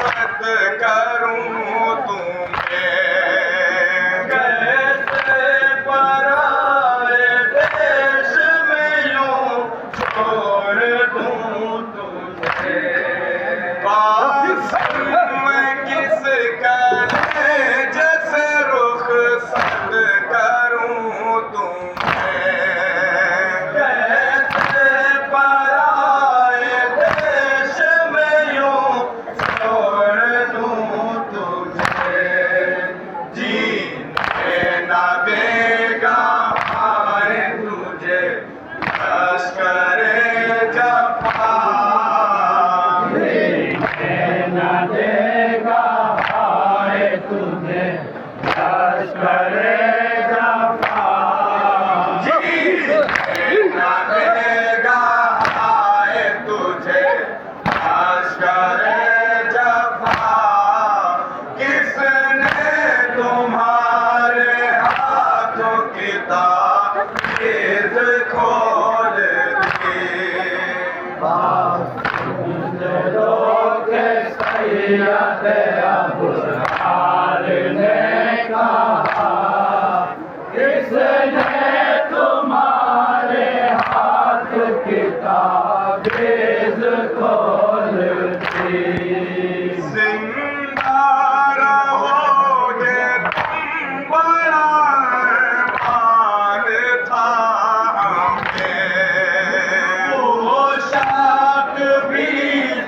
रुखसत करूं तुम्हें, कैसे पराए देश में यूं छोड़ दूं तुझे। मैं किस कलेज से रुखसत करूं तुम्हें, कैसे पराए देश में यूं छोड़ दूं तुझे। जीने ना देगा हाय तुझे लश्करे जफा, न देगा हाय तुझे लश्करे जफा। जीना देगा हाय तुझे लश्करे जफा। किसने तुम्हारे हाथों की ताबीज़ खोल दी, सैयद अबूल ने कहा, किसने तुम्हारे हाथ की ताबीज़ खोल दी। जिंदा रहोगे तुम, बड़ा मान था हमें। पोशाक भी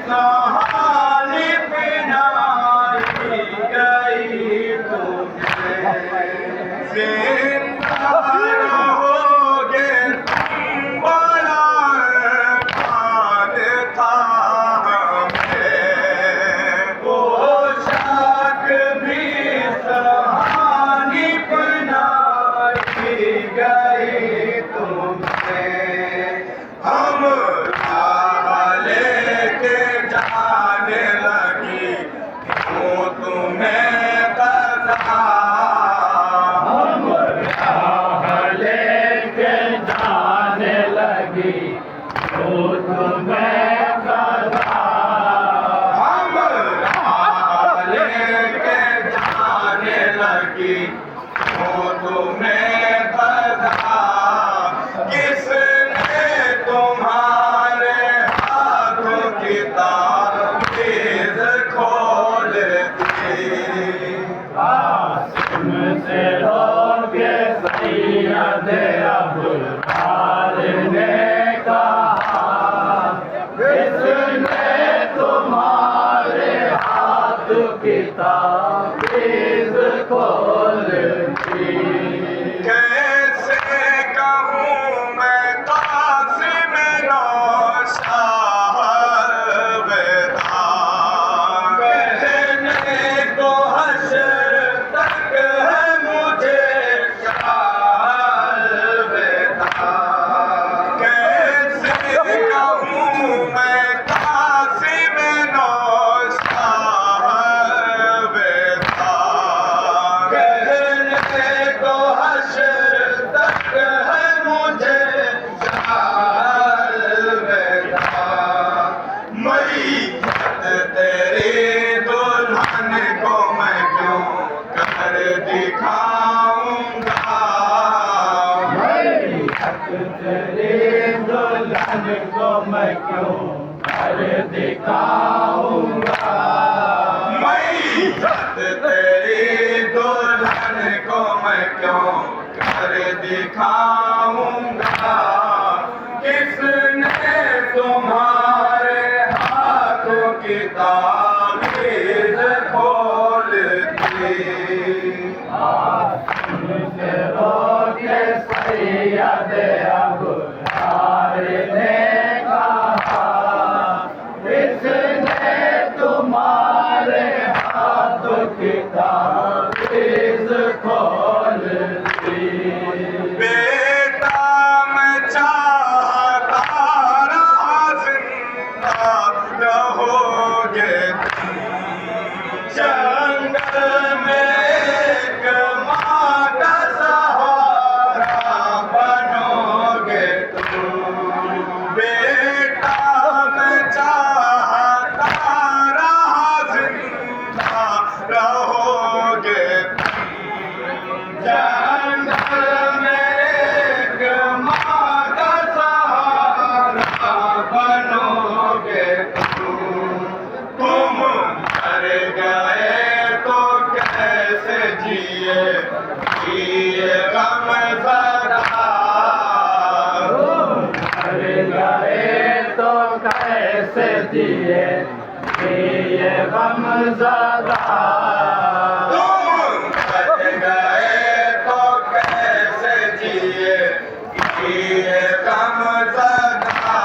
सहाली पहनाई गई तुम्हें। जिंदा रहोगे तुम, बड़ा मान था हमें। पोशाक भी सहानी पहनाई गई तुम्हें। हम राह लेके जाने लगी क्यों तुम्हें कहा, हम राह लेके जाने लगी तो तुम्हें कहा। हम राह लेके जाने लगी क्यों तुम्हें कहा। किसने तुम्हारे हाथों की ताबीज़ खोल दी, तुमसे लोगे सैयद अबूल ने कहा, किसने तुम्हारे हाथ की ताबीज़ खोल दी। कैसे कहूँ मैं कासिम नौशाद अलविदा, कहने को हश्र तक है मुझे अलविदा। कैसे कहूँ मैं कासिम नौशाद अलविदा, कहने को हश्र तक है मुझे अलविदा। मैयत तेरी दुल्हन को मैं क्यों कर दिखाऊंगा, तेरे दुल्हन को मैं क्यों कर दिखाऊंगा। मैयत तेरी दुल्हन को मैं क्यों कर दिखाऊंगा। किसने तुम्हारे हाथों की ताबीज़ खोल दी, तुमसे रोके सैयद अबूल ने कहा, किसने तुम्हारे हाथ की ताबीज़ खोल दी। बेटा मैं चाहता रहा जिंदा रहोगे तुम, जंगल में एक माँ का सहारा बनोगे तुम। बेटा मैं चाहता रहा जिंदा ये गम ज़दा तुम बच गए तो कैसे जिए ये गम ज़दा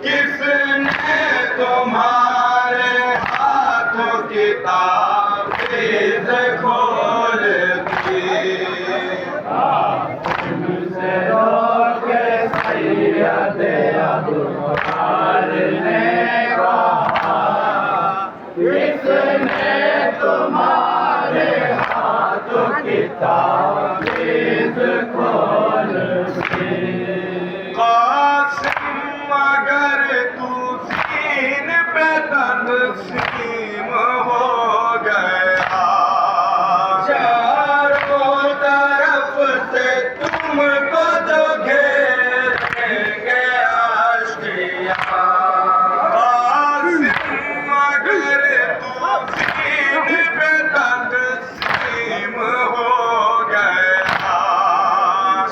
किसने तुम्हारे हाथों की ताबीज़ खोल दी तुमसे रोके सैयद अबरार ने कहा किसने तुम्हारे हाथों की ताबीज़ खोल दी कासिम अगर तू सीन पे तस्लीम हो गया चारों तरफ से तुमको जो घेरेंगे आशिया कासिम अगर तू सीन पे तस्लीम हो गया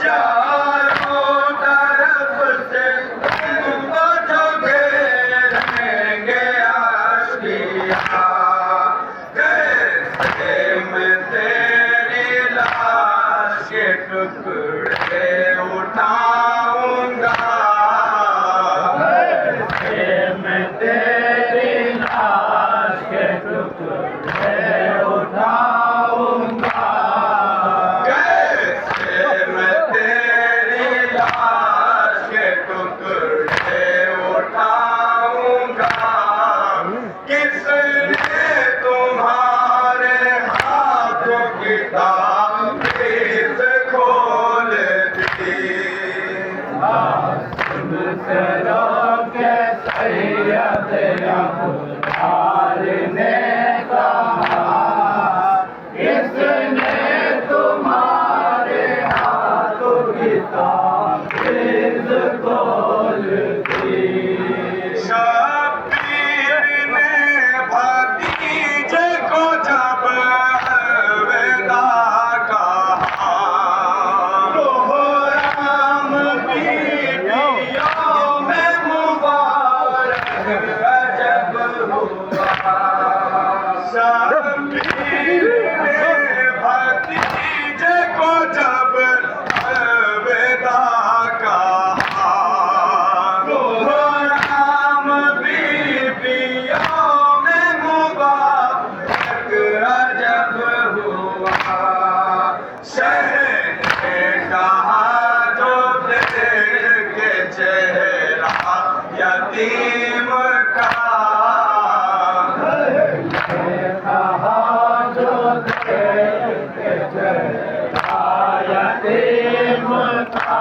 चारों तरफ से तुमको जो घेरेंगे आशिया कैसे मैं तेरी लाश के टुकड़े उठाऊंगा मैं तेरी लाश के टुकड़े उठाऊंगा कैसे मैं तेरी लाश के टुकड़े उठाऊंगा किसने तुम्हारे हाथों की ताबीज़ खोल दी तुमसे रोके सैयद अबरार ने कहा किसने तुम्हारे हाथों की ताबीज़ खोल दी शबीर ने भतीजे को जब अलविदा कहा राम बीवियों में मुबारक अजब हुआ शबीर ने भतीजे को जब अलविदा कहा राम बीवियों में मुबारक अजब हुआ शहर ने कहा जो देख के चेहरा यतीम का कहा जो देख के चेहरा यतीम का